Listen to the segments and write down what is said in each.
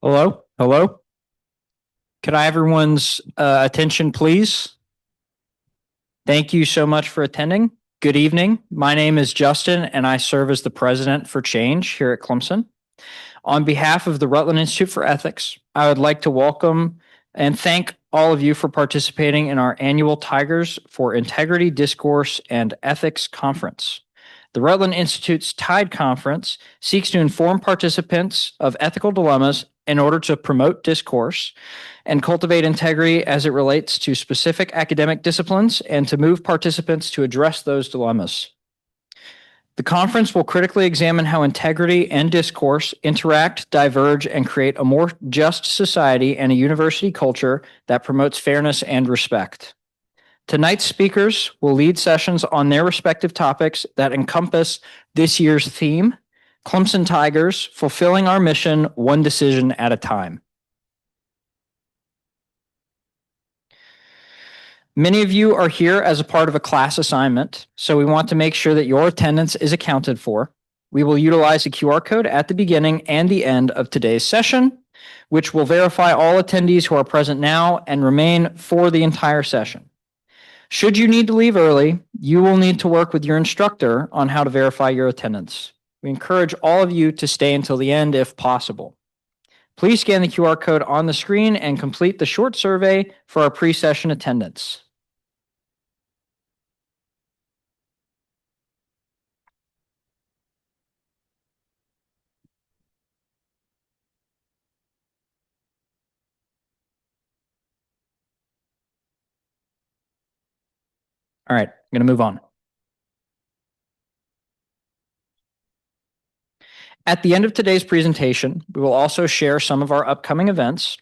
Hello? Hello? Could I have everyone's attention, please? Thank you so much for attending. Good evening. My name is Justin, and I serve as the president for Change here at Clemson. On behalf of the Rutland Institute for Ethics, I would like to welcome and thank all of you for participating in our annual Tigers for Integrity, Discourse, and Ethics Conference. The Rutland Institute's TIDE Conference seeks to inform participants of ethical dilemmas in order to promote discourse and cultivate integrity as it relates to specific academic disciplines and to move participants to address those dilemmas. The conference will critically examine how integrity and discourse interact, diverge, and create a more just society and a university culture that promotes fairness and respect. Tonight's speakers will lead sessions on their respective topics that encompass this year's theme, Clemson Tigers, fulfilling our mission one decision at a time. Many of you are here as a part of a class assignment, so we want to make sure that your attendance is accounted for. We will utilize a QR code at the beginning and the end of today's session, which will verify all attendees who are present now and remain for the entire session. Should you need to leave early, you will need to work with your instructor on how to verify your attendance. We encourage all of you to stay until the end if possible. Please scan the QR code on the screen and complete the short survey for our pre-session attendance. All right, I'm going to move on. At the end of today's presentation, we will also share some of our upcoming events.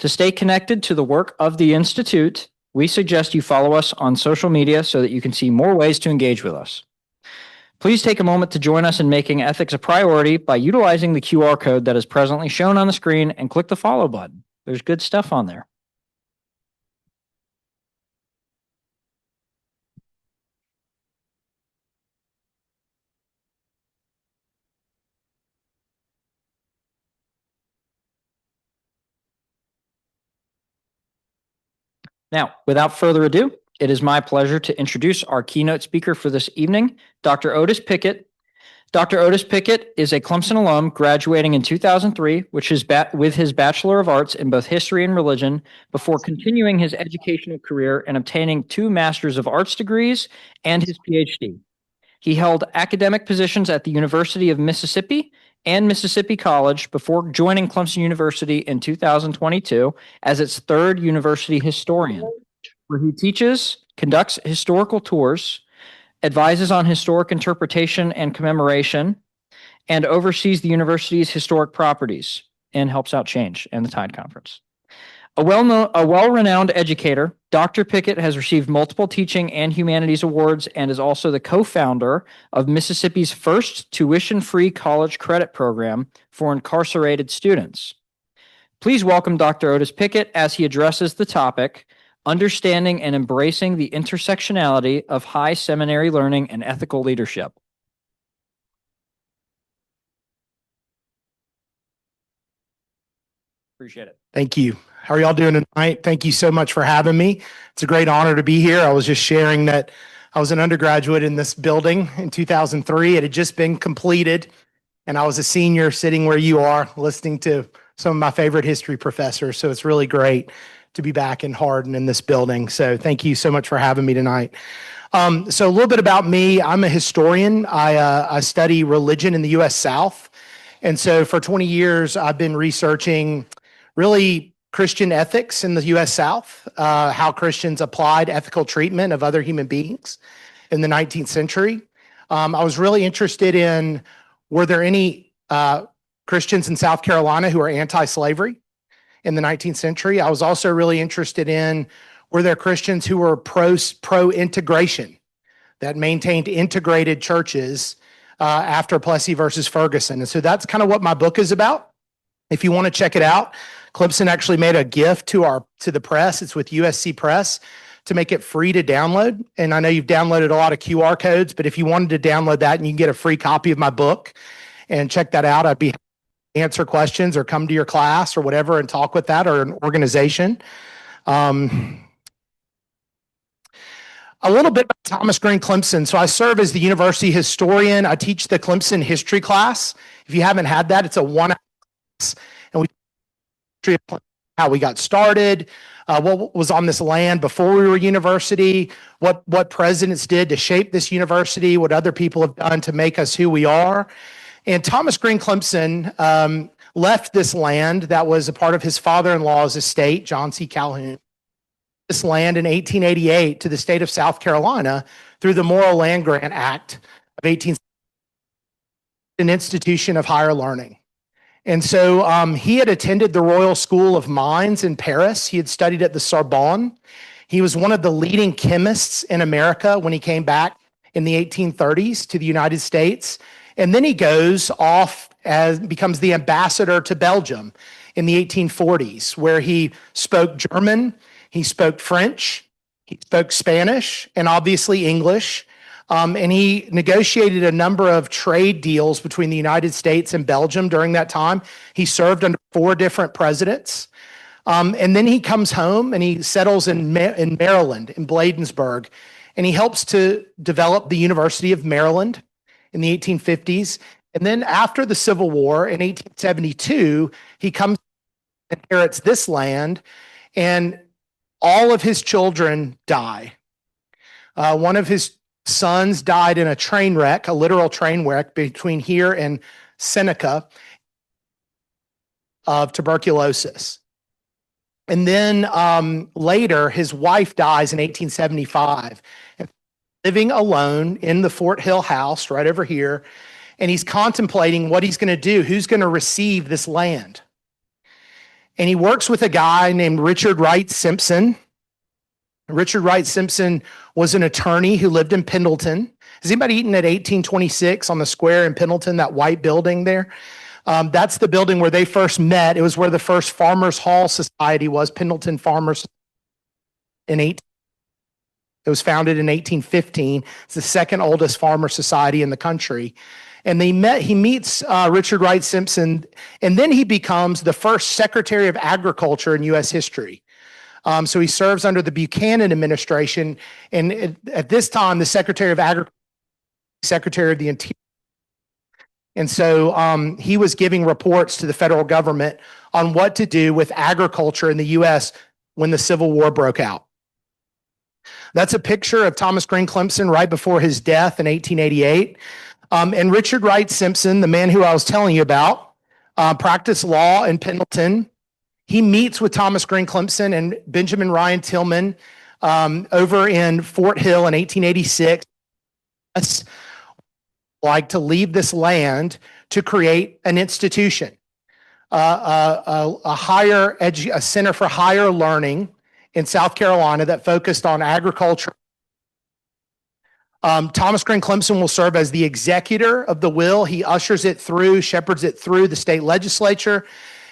To stay connected to the work of the Institute, we suggest you follow us on social media so that you can see more ways to engage with us. Please take a moment to join us in making ethics a priority by utilizing the QR code that is presently shown on the screen and click the follow button. There's good stuff on there. Now, without further ado, it is my pleasure to introduce our keynote speaker for this evening, Dr. Otis Pickett. Dr. Otis Pickett is a Clemson alum graduating in 2003, with his Bachelor of Arts in both History and Religion, before continuing his educational career and obtaining 2 Masters of Arts degrees and his PhD. He held academic positions at the University of Mississippi and Mississippi College before joining Clemson University in 2022 as its 3rd university historian, where he teaches, conducts historical tours, advises on historic interpretation and commemoration, and oversees the university's historic properties and helps out Change and the TIDE Conference. A well-renowned educator, Dr. Pickett has received multiple teaching and humanities awards and is also the co-founder of Mississippi's first tuition-free college credit program for incarcerated students. Please welcome Dr. Otis Pickett as he addresses the topic, Understanding and Embracing the Intersectionality of High Seminary Learning and Ethical Leadership. Appreciate it. Thank you. How are y'all doing tonight? Thank you so much for having me. It's a great honor to be here. I was just sharing that I was an undergraduate in this building in 2003. It had just been completed, and I was a senior sitting where you are, listening to some of my favorite history professors. So it's really great to be back in Hardin in this building. So thank you so much for having me tonight. So a little bit about me. I'm a historian. I study religion in the U.S. South. And so for 20 years, I've been researching really Christian ethics in the U.S. South, how Christians applied ethical treatment of other human beings in the 19th century. I was really interested in, were there any Christians in South Carolina who are anti-slavery in the 19th century? I was also really interested in, were there Christians who were pro-integration that maintained integrated churches after Plessy versus Ferguson? And so that's kind of what my book is about. If you want to check it out, Clemson actually made a gift to the press. It's with USC Press to make it free to download. And I know you've downloaded a lot of QR codes, but if you wanted to download that and you can get a free copy of my book and check that out, I'd be happy answer questions or come to your class or whatever and talk with that or an organization. A little bit about Thomas Green Clemson. So I serve as the university historian. I teach the Clemson history class. If you haven't had that, it's a 1 hour class. And we how we got started, what was on this land before we were a university, what presidents did to shape this university, what other people have done to make us who we are. And Thomas Green Clemson left this land that was a part of his father-in-law's estate, John C. Calhoun, this land in 1888 to the state of South Carolina through the Morrill Land Grant Act of 1860, an institution of higher learning. And so he had attended the Royal School of Mines in Paris. He had studied at the Sorbonne. He was one of the leading chemists in America when he came back in the 1830s to the United States. And then he goes off as becomes the ambassador to Belgium in the 1840s, where he spoke German, he spoke French, he spoke Spanish, and obviously English. And he negotiated a number of trade deals between the United States and Belgium during that time. He served under 4 different presidents. And then he comes home and he settles in Maryland, in Bladensburg, and he helps to develop the University of Maryland in the 1850s. And then after the Civil War in 1872, he comes and inherits this land, and all of his children die. One of his sons died in a train wreck, a literal train wreck between here and Seneca, of tuberculosis. And then later, his wife dies in 1875, and living alone in the Fort Hill house right over here, and he's contemplating what he's going to do, who's going to receive this land. And he works with a guy named Richard Wright Simpson. Richard Wright Simpson was an attorney who lived in Pendleton. Has anybody eaten at 1826 on the square in Pendleton, that white building there? That's the building where they first met. It was where the first Farmers Hall Society was, Pendleton Farmers. It was founded in 1815. It's the second oldest farmer society in the country. And he meets Richard Wright Simpson, and then he becomes the first Secretary of Agriculture in U.S. history. So he serves under the Buchanan administration, and at this time, the Secretary of Agriculture, Secretary of the Interior. And so he was giving reports to the federal government on what to do with agriculture in the U.S. when the Civil War broke out. That's a picture of Thomas Green Clemson right before his death in 1888. And Richard Wright Simpson, the man who I was telling you about, practiced law in Pendleton. He meets with Thomas Green Clemson and Benjamin Ryan Tillman over in Fort Hill in 1886. Like to leave this land to create an institution, a center for higher learning in South Carolina that focused on agriculture. Thomas Green Clemson will serve as the executor of the will. He ushers it through, shepherds it through the state legislature.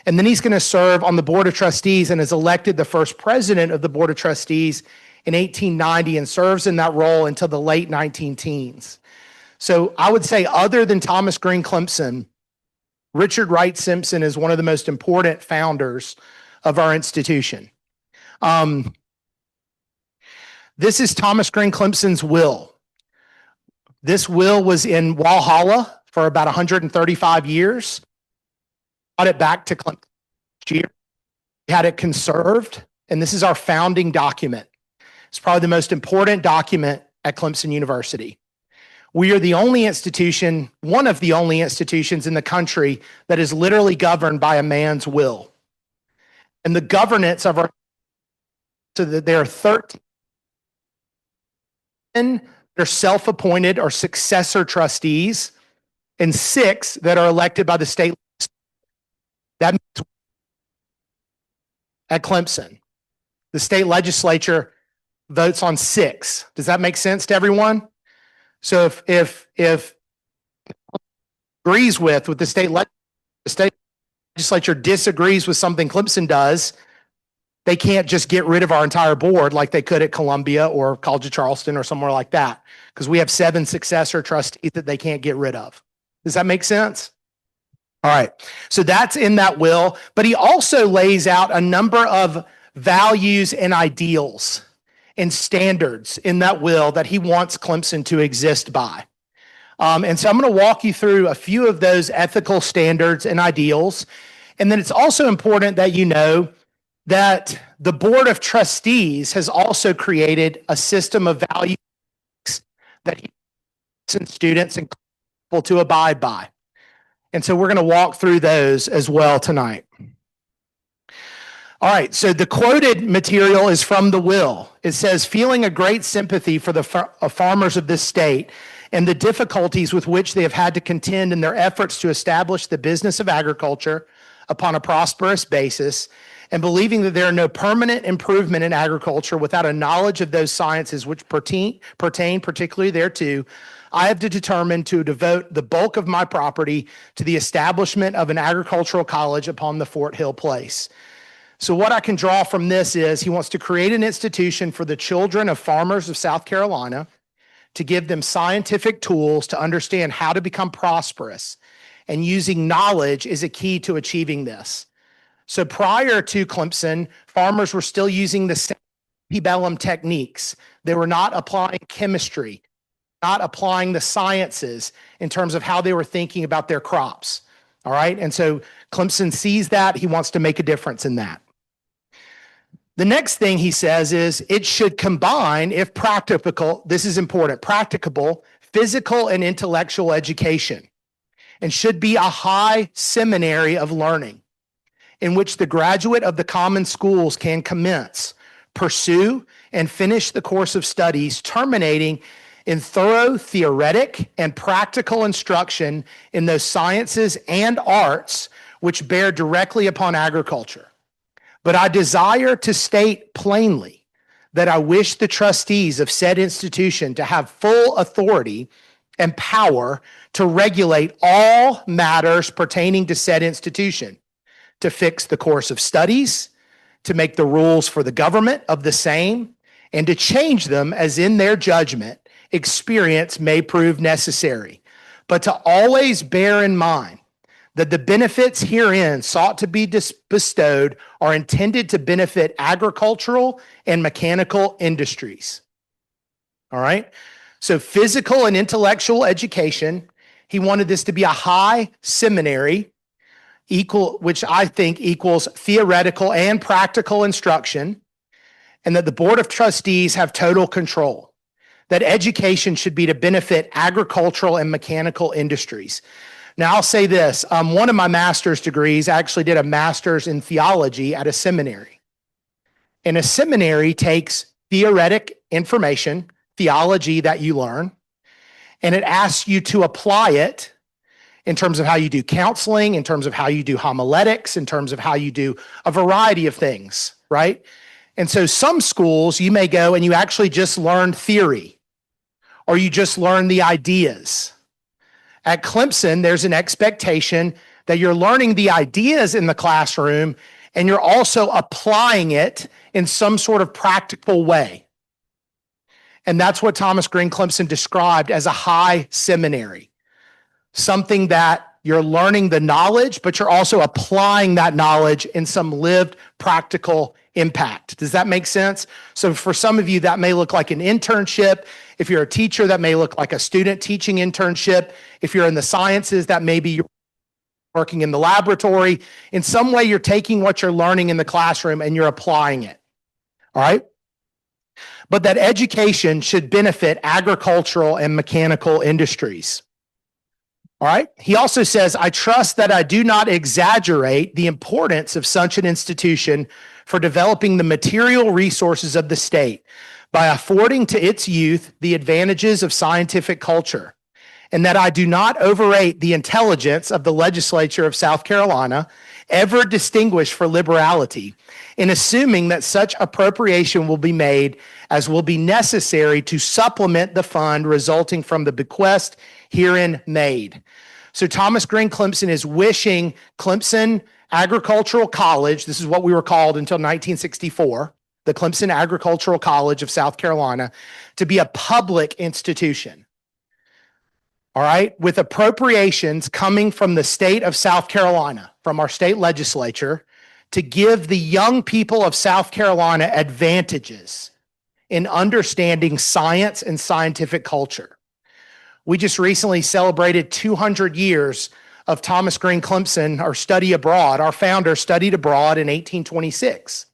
And then he's going to serve on the Board of Trustees and is elected the first president of the Board of Trustees in 1890 and serves in that role until the late 19-teens. So I would say, other than Thomas Green Clemson, Richard Wright Simpson is one of the most important founders of our institution. This is Thomas Green Clemson's will. This will was in Walhalla for about 135 years. Brought it back to Clemson last year. We had it conserved, and this is our founding document. It's probably the most important document at Clemson University. We are the only institution, one of the only institutions in the country that is literally governed by a man's will. And the governance of our, so that there are 13 that are self-appointed or successor trustees, and 6 that are elected by the state. That means at Clemson, the state legislature votes on 6. Does that make sense to everyone? So if agrees with the state legislature disagrees with something Clemson does, they can't just get rid of our entire board like they could at Columbia or College of Charleston or somewhere like that, because we have 7 successor trustees that they can't get rid of. Does that make sense? All right. So that's in that will, but he also lays out a number of values and ideals and standards in that will that he wants Clemson to exist by. And so I'm going to walk you through a few of those ethical standards and ideals. And then it's also important that you know that the Board of Trustees has also created a system of values that he wants students and people to abide by. And so we're going to walk through those as well tonight. All right, so the quoted material is from the will. It says, feeling a great sympathy for the farmers of this state and the difficulties with which they have had to contend in their efforts to establish the business of agriculture upon a prosperous basis, and believing that there are no permanent improvement in agriculture without a knowledge of those sciences which pertain particularly thereto, I have determined to devote the bulk of my property to the establishment of an agricultural college upon the Fort Hill place. So what I can draw from this is he wants to create an institution for the children of farmers of South Carolina to give them scientific tools to understand how to become prosperous. And using knowledge is a key to achieving this. So prior to Clemson, farmers were still using the same antebellum techniques. They were not applying chemistry, not applying the sciences in terms of how they were thinking about their crops. All right. And so Clemson sees that. He wants to make a difference in that. The next thing he says is it should combine, if practicable, this is important, practicable, physical and intellectual education, and should be a high seminary of learning in which the graduate of the common schools can commence, pursue, and finish the course of studies, terminating in thorough theoretic and practical instruction in those sciences and arts which bear directly upon agriculture. But I desire to state plainly that I wish the trustees of said institution to have full authority and power to regulate all matters pertaining to said institution, to fix the course of studies, to make the rules for the government of the same, and to change them as in their judgment experience may prove necessary, but to always bear in mind that the benefits herein sought to be bestowed are intended to benefit agricultural and mechanical industries. All right. So physical and intellectual education, he wanted this to be a high seminary, which I think equals theoretical and practical instruction, and that the Board of Trustees have total control. That education should be to benefit agricultural and mechanical industries. Now, I'll say this. One of my master's degrees, I actually did a master's in theology at a seminary. And a seminary takes theoretic information, theology that you learn, and it asks you to apply it in terms of how you do counseling, in terms of how you do homiletics, in terms of how you do a variety of things, right? And so some schools, you may go and you actually just learn theory, or you just learn the ideas. At Clemson, there's an expectation that you're learning the ideas in the classroom and you're also applying it in some sort of practical way. And that's what Thomas Green Clemson described as a high seminary, something that you're learning the knowledge, but you're also applying that knowledge in some lived practical impact. Does that make sense? So for some of you, that may look like an internship. If you're a teacher, that may look like a student teaching internship. If you're in the sciences, that may be you're working in the laboratory. In some way, you're taking what you're learning in the classroom and you're applying it. All right? But that education should benefit agricultural and mechanical industries. All right. He also says, I trust that I do not exaggerate the importance of such an institution for developing the material resources of the state by affording to its youth the advantages of scientific culture, and that I do not overrate the intelligence of the legislature of South Carolina, ever distinguished for liberality, in assuming that such appropriation will be made as will be necessary to supplement the fund resulting from the bequest herein made. So Thomas Green Clemson is wishing Clemson Agricultural College, this is what we were called until 1964, the Clemson Agricultural College of South Carolina, to be a public institution. all right, with appropriations coming from the state of South Carolina, from our state legislature, to give the young people of South Carolina advantages in understanding science and scientific culture. We just recently celebrated 200 years of Thomas Green Clemson, our study abroad. Our founder studied abroad in 1826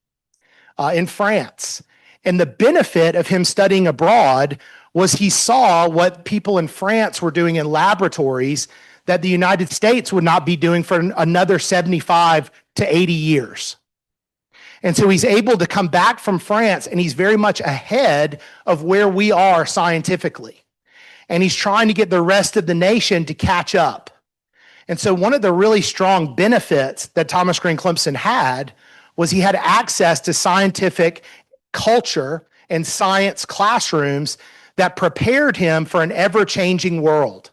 in France. And the benefit of him studying abroad was he saw what people in France were doing in laboratories that the United States would not be doing for another 75 to 80 years. And so he's able to come back from France, and he's very much ahead of where we are scientifically. And he's trying to get the rest of the nation to catch up. And so one of the really strong benefits that Thomas Green Clemson had was he had access to scientific culture and science classrooms that prepared him for an ever-changing world.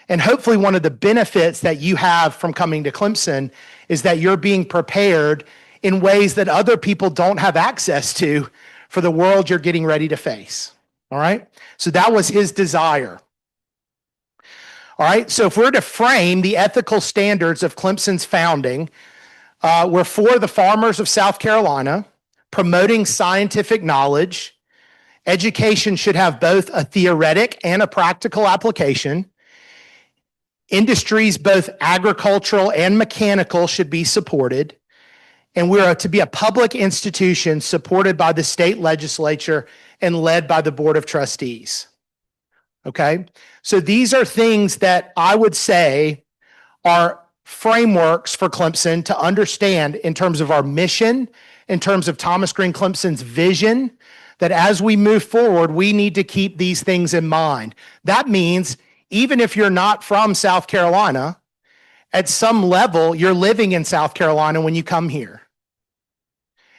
And hopefully one of the benefits that you have from coming to Clemson is that you're being prepared in ways that other people don't have access to for the world you're getting ready to face. All right? So that was his desire. All right? So if we're to frame the ethical standards of Clemson's founding, we're for the farmers of South Carolina, promoting scientific knowledge. Education should have both a theoretic and a practical application. Industries, both agricultural and mechanical, should be supported. And we are to be a public institution supported by the state legislature and led by the Board of Trustees. Okay? So these are things that I would say are frameworks for Clemson to understand in terms of our mission, in terms of Thomas Green Clemson's vision, that as we move forward, we need to keep these things in mind. That means even if you're not from South Carolina, at some level, you're living in South Carolina when you come here.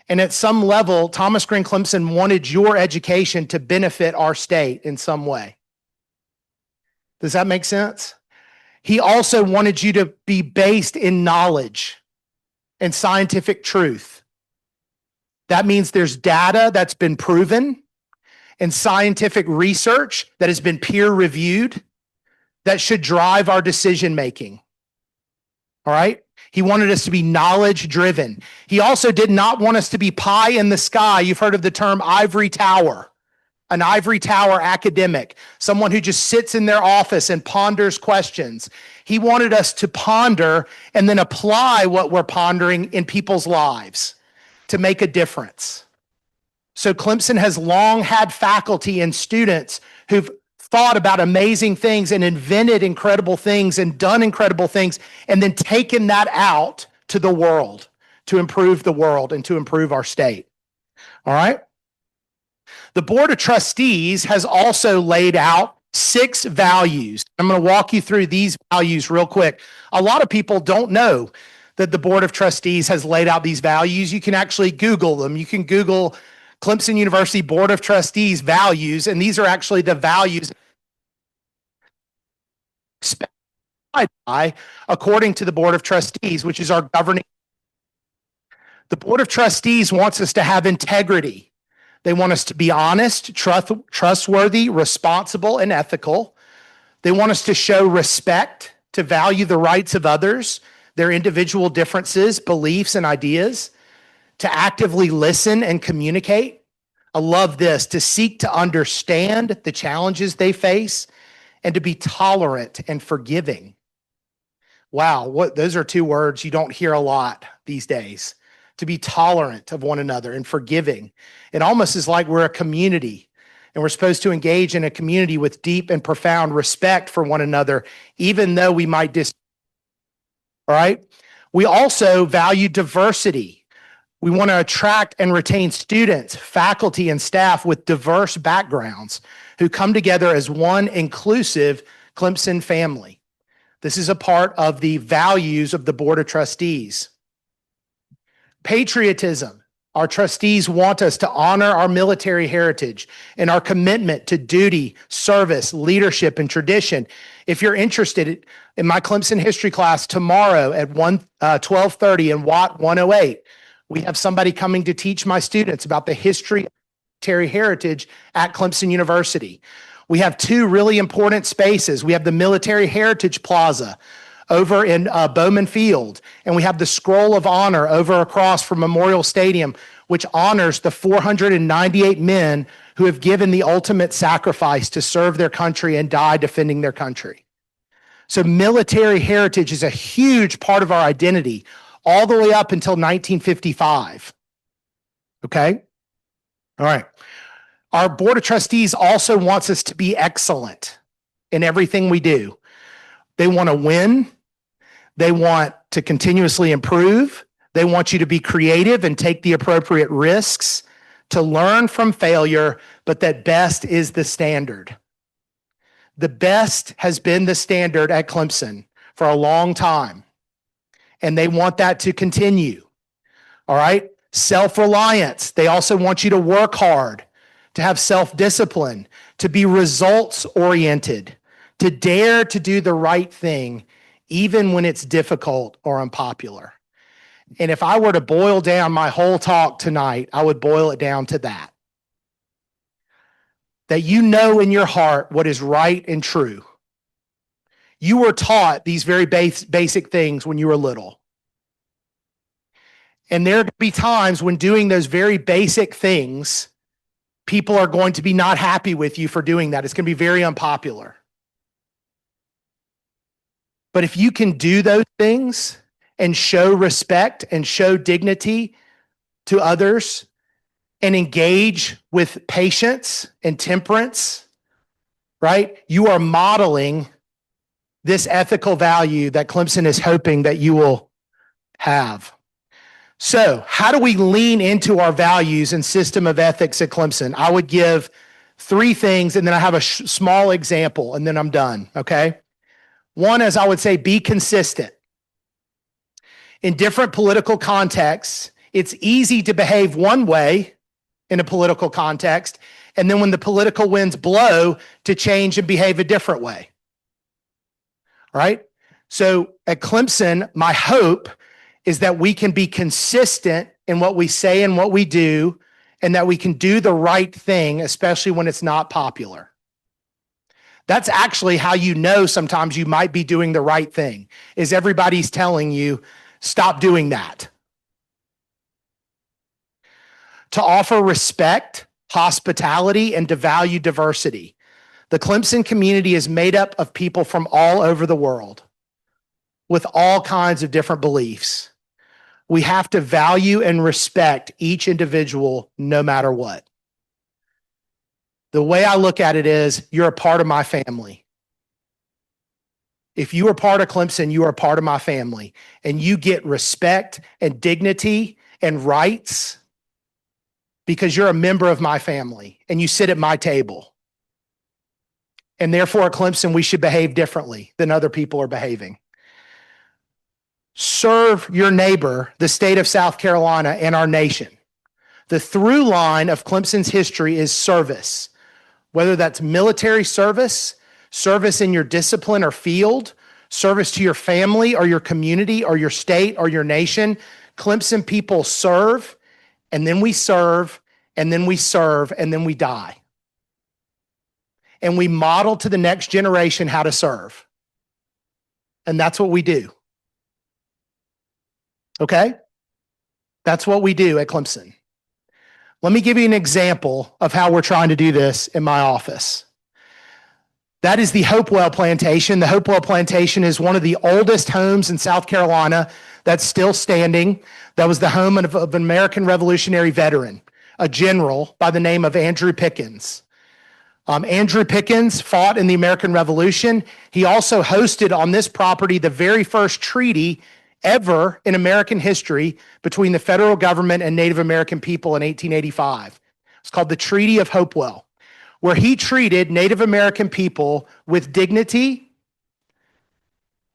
And at some level, Thomas Green Clemson wanted your education to benefit our state in some way. Does that make sense? He also wanted you to be based in knowledge and scientific truth. That means there's data that's been proven and scientific research that has been peer reviewed that should drive our decision making. All right? He wanted us to be knowledge driven. He also did not want us to be pie in the sky. You've heard of the term ivory tower, an ivory tower academic, someone who just sits in their office and ponders questions. He wanted us to ponder and then apply what we're pondering in people's lives to make a difference. So Clemson has long had faculty and students who've thought about amazing things and invented incredible things and done incredible things and then taken that out to the world to improve the world and to improve our state. All right? The Board of Trustees has also laid out 6 values. I'm going to walk you through these values real quick. A lot of people don't know that the Board of Trustees has laid out these values. You can actually Google them. You can Google Clemson University Board of Trustees values, and these are actually the values specified by according to the Board of Trustees, which is our governing. The Board of Trustees wants us to have integrity. They want us to be honest, trustworthy, responsible, and ethical. They want us to show respect, to value the rights of others, their individual differences, beliefs, and ideas, to actively listen and communicate. I love this, to seek to understand the challenges they face and to be tolerant and forgiving. Wow, those are 2 words you don't hear a lot these days. To be tolerant of one another and forgiving. It almost is like we're a community and we're supposed to engage in a community with deep and profound respect for one another, even though we might disagree. All right? We also value diversity. We want to attract and retain students, faculty, and staff with diverse backgrounds who come together as one inclusive Clemson family. This is a part of the values of the Board of Trustees. Patriotism. Our trustees want us to honor our military heritage and our commitment to duty, service, leadership, and tradition. If you're interested in my Clemson history class tomorrow at 12:30 in Watt 108, we have somebody coming to teach my students about the history of military heritage at Clemson University. We have two really important spaces. We have the Military Heritage Plaza over in Bowman Field, and we have the Scroll of Honor over across from Memorial Stadium, which honors the 498 men who have given the ultimate sacrifice to serve their country and die defending their country. So military heritage is a huge part of our identity all the way up until 1955. Okay? All right. Our Board of Trustees also wants us to be excellent in everything we do. They want to win. They want to continuously improve. They want you to be creative and take the appropriate risks, to learn from failure, but that best is the standard. The best has been the standard at Clemson for a long time, and they want that to continue. All right? Self-reliance. They also want you to work hard, to have self-discipline, to be results-oriented, to dare to do the right thing, even when it's difficult or unpopular. And if I were to boil down my whole talk tonight, I would boil it down to that. That you know in your heart what is right and true. You were taught these very basic things when you were little. And there will be times when doing those very basic things, people are going to be not happy with you for doing that. It's going to be very unpopular. But if you can do those things and show respect and show dignity to others and engage with patience and temperance, right? You are modeling this ethical value that Clemson is hoping that you will have. So, how do we lean into our values and system of ethics at Clemson? I would give three things, and then I have a small example, and then I'm done, okay? One is, I would say, be consistent. In different political contexts, it's easy to behave one way in a political context, and then when the political winds blow, to change and behave a different way. Right? So at Clemson, my hope is that we can be consistent in what we say and what we do, and that we can do the right thing, especially when it's not popular. That's actually how you know sometimes you might be doing the right thing, is everybody's telling you, stop doing that. To offer respect, hospitality, and to value diversity. The Clemson community is made up of people from all over the world with all kinds of different beliefs. We have to value and respect each individual no matter what. The way I look at it is, you're a part of my family. If you are part of Clemson, you are part of my family, and you get respect and dignity and rights because you're a member of my family and you sit at my table. And therefore at Clemson, we should behave differently than other people are behaving. Serve your neighbor, the state of South Carolina, and our nation. The through line of Clemson's history is service, whether that's military service, service in your discipline or field, service to your family or your community or your state or your nation. Clemson people serve, and then we serve, and then we serve, and then we die. And we model to the next generation how to serve. And that's what we do. Okay? That's what we do at Clemson. Let me give you an example of how we're trying to do this in my office. That is the Hopewell Plantation. The Hopewell Plantation is one of the oldest homes in South Carolina that's still standing. That was the home of an American Revolutionary veteran, a general by the name of Andrew Pickens. Andrew Pickens fought in the American Revolution. He also hosted on this property the very first treaty ever in American history between the federal government and Native American people in 1885. It's called the Treaty of Hopewell, where he treated Native American people with dignity.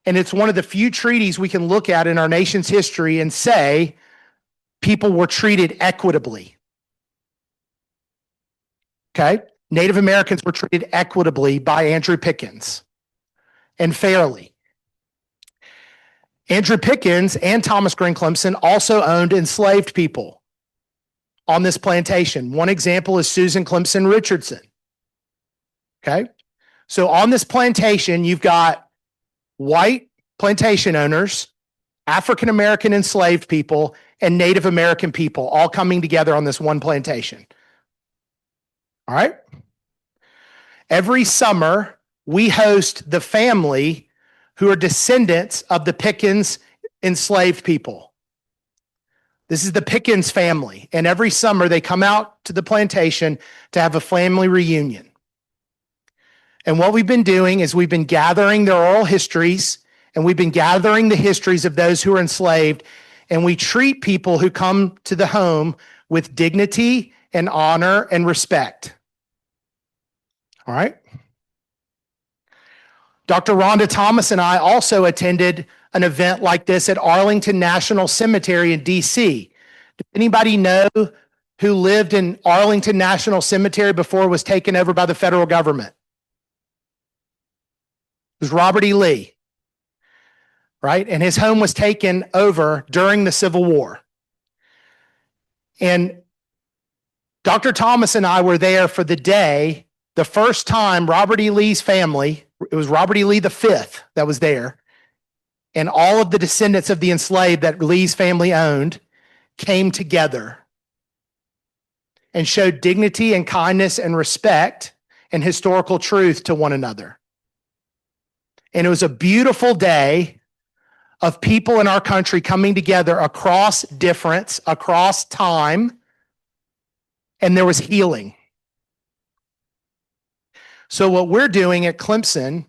And it's one of the few treaties we can look at in our nation's history and say people were treated equitably. Okay? Native Americans were treated equitably by Andrew Pickens and fairly. Andrew Pickens and Thomas Green Clemson also owned enslaved people on this plantation. One example is Susan Clemson Richardson. Okay. So on this plantation, you've got white plantation owners, African American enslaved people, and Native American people all coming together on this one plantation. All right. Every summer, we host the family who are descendants of the Pickens enslaved people. This is the Pickens family. And every summer, they come out to the plantation to have a family reunion. And what we've been doing is we've been gathering their oral histories, and we've been gathering the histories of those who are enslaved, and we treat people who come to the home with dignity and honor and respect. All right? Dr. Rhonda Thomas and I also attended an event like this at Arlington National Cemetery in D.C. Does anybody know who lived in Arlington National Cemetery before it was taken over by the federal government? It was Robert E. Lee, right? And his home was taken over during the Civil War. And Dr. Thomas and I were there for the day, the first time Robert E. Lee's family, it was Robert E. Lee V that was there, and all of the descendants of the enslaved that Lee's family owned came together and showed dignity and kindness and respect and historical truth to one another. And it was a beautiful day of people in our country coming together across difference, across time, and there was healing. So what we're doing at Clemson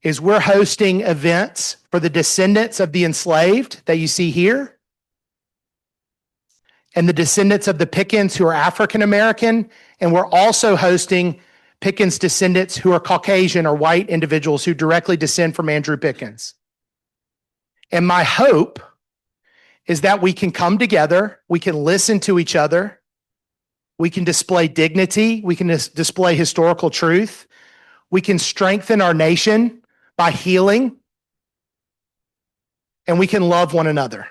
is we're hosting events for the descendants of the enslaved that you see here, and the descendants of the Pickens who are African American, and we're also hosting Pickens descendants who are Caucasian or white individuals who directly descend from Andrew Pickens. And my hope is that we can come together, we can listen to each other, we can display dignity, we can display historical truth, we can strengthen our nation by healing, and we can love one another.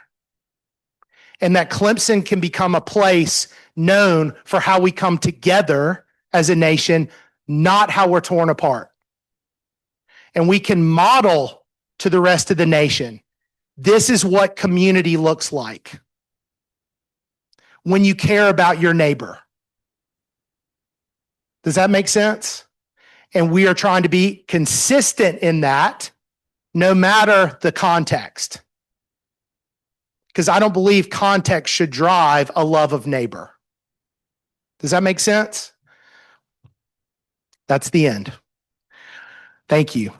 And that Clemson can become a place known for how we come together as a nation, not how we're torn apart. And we can model to the rest of the nation, this is what community looks like when you care about your neighbor. Does that make sense? And we are trying to be consistent in that, no matter the context. Because I don't believe context should drive a love of neighbor. Does that make sense? That's the end. Thank you.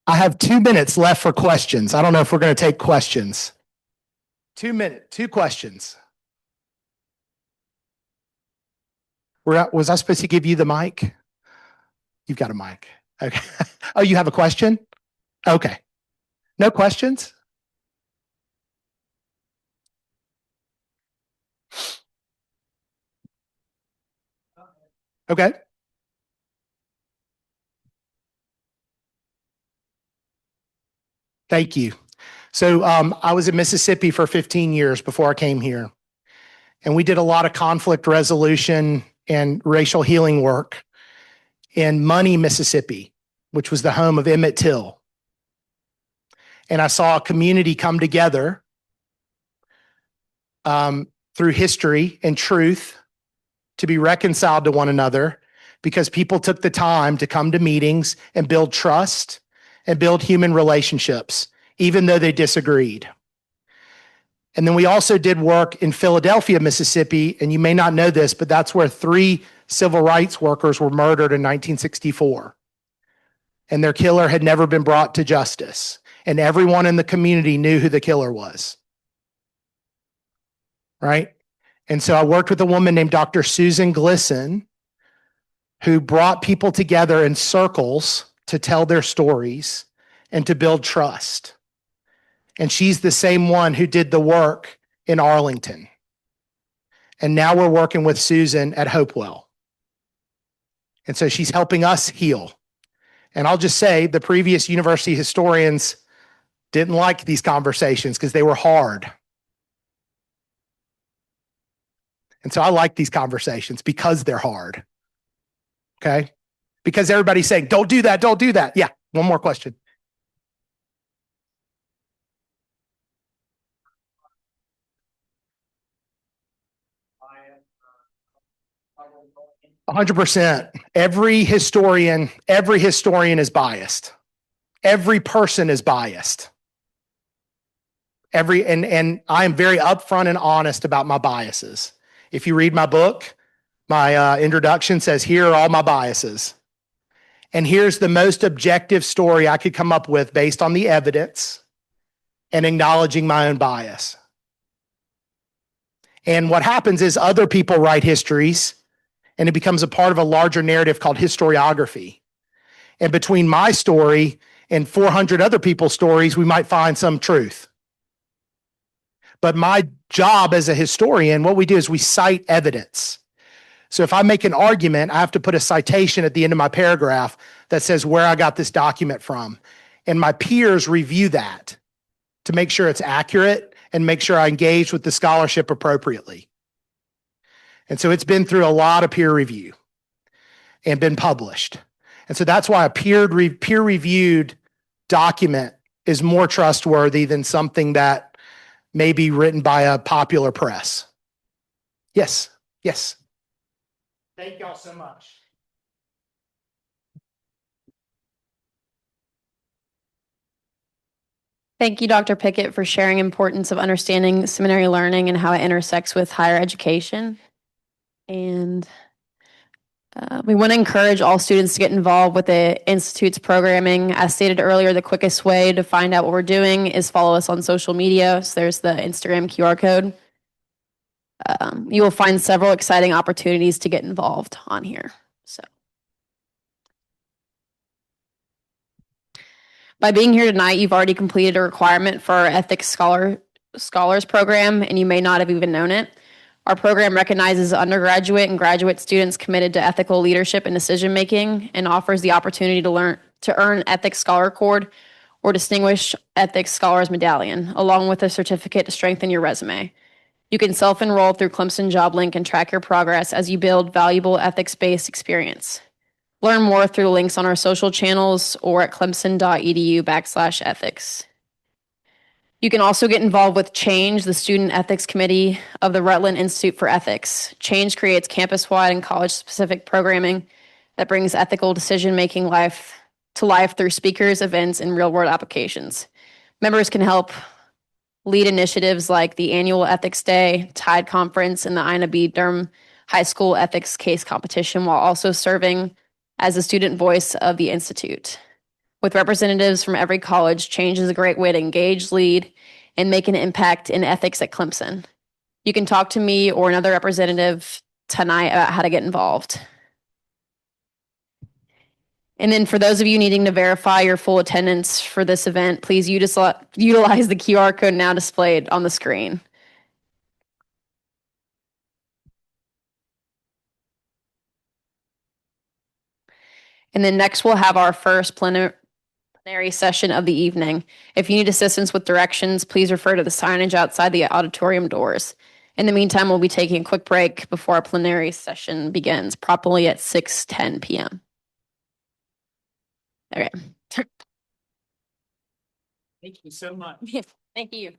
I have 2 minutes left for questions. I don't know if we're going to take questions. 2 minutes, 2 questions. Was I supposed to give you the mic? You've got a mic. Okay. Oh, you have a question? Okay. No questions? Okay. Thank you. So I was in Mississippi for 15 years before I came here. And we did a lot of conflict resolution and racial healing work in Money, Mississippi, which was the home of Emmett Till. And I saw a community come together through history and truth to be reconciled to one another because people took the time to come to meetings and build trust and build human relationships, even though they disagreed. And then we also did work in Philadelphia, Mississippi, and you may not know this, but that's where 3 civil rights workers were murdered in 1964. And their killer had never been brought to justice. And everyone in the community knew who the killer was. Right? And so I worked with a woman named Dr. Susan Glisson, who brought people together in circles to tell their stories and to build trust. And she's the same one who did the work in Arlington. And now we're working with Susan at Hopewell. And so she's helping us heal. And I'll just say the previous university historians didn't like these conversations because they were hard. And so I like these conversations because they're hard. Okay. Because everybody's saying, don't do that. Don't do that. Yeah. One more question. 100%. Every historian is biased. Every person is biased. And I am very upfront and honest about my biases. If you read my book, my introduction says, here are all my biases. And here's the most objective story I could come up with based on the evidence and acknowledging my own bias. And what happens is other people write histories, and it becomes a part of a larger narrative called historiography. And between my story and 400 other people's stories, we might find some truth. But my job as a historian, what we do is we cite evidence. So if I make an argument, I have to put a citation at the end of my paragraph that says where I got this document from. And my peers review that to make sure it's accurate and make sure I engage with the scholarship appropriately. And so it's been through a lot of peer review and been published. And so that's why a peer-reviewed document is more trustworthy than something that may be written by a popular press. Yes, yes. Thank y'all so much. Thank you, Dr. Pickett, for sharing importance of understanding seminary learning and how it intersects with higher education. And we want to encourage all students to get involved with the Institute's programming. As stated earlier, the quickest way to find out what we're doing is follow us on social media. So there's the Instagram QR code. You will find several exciting opportunities to get involved on here. So, by being here tonight, you've already completed a requirement for our Ethics Scholars program, and you may not have even known it. Our program recognizes undergraduate and graduate students committed to ethical leadership and decision-making and offers the opportunity to earn Ethics Scholar Cord or Distinguished Ethics Scholars Medallion, along with a certificate to strengthen your resume. You can self-enroll through Clemson Job Link and track your progress as you build valuable ethics-based experience. Learn more through the links on our social channels or at clemson.edu/ethics. You can also get involved with Change, the Student Ethics Committee of the Rutland Institute for Ethics. Change creates campus-wide and college-specific programming that brings ethical decision-making to life through speakers, events, and real-world applications. Members can help lead initiatives like the annual Ethics Day, Tide Conference, and the Ina B. Durham High School Ethics Case Competition, while also serving as the student voice of the Institute. With representatives from every college, Change is a great way to engage, lead, and make an impact in ethics at Clemson. You can talk to me or another representative tonight about how to get involved. And then for those of you needing to verify your full attendance for this event, please utilize the QR code now displayed on the screen. And then next we'll have our first plenary session of the evening. If you need assistance with directions, please refer to the signage outside the auditorium doors. In the meantime, we'll be taking a quick break before our plenary session begins, promptly at 6:10 p.m. Okay. Thank you so much. Thank you.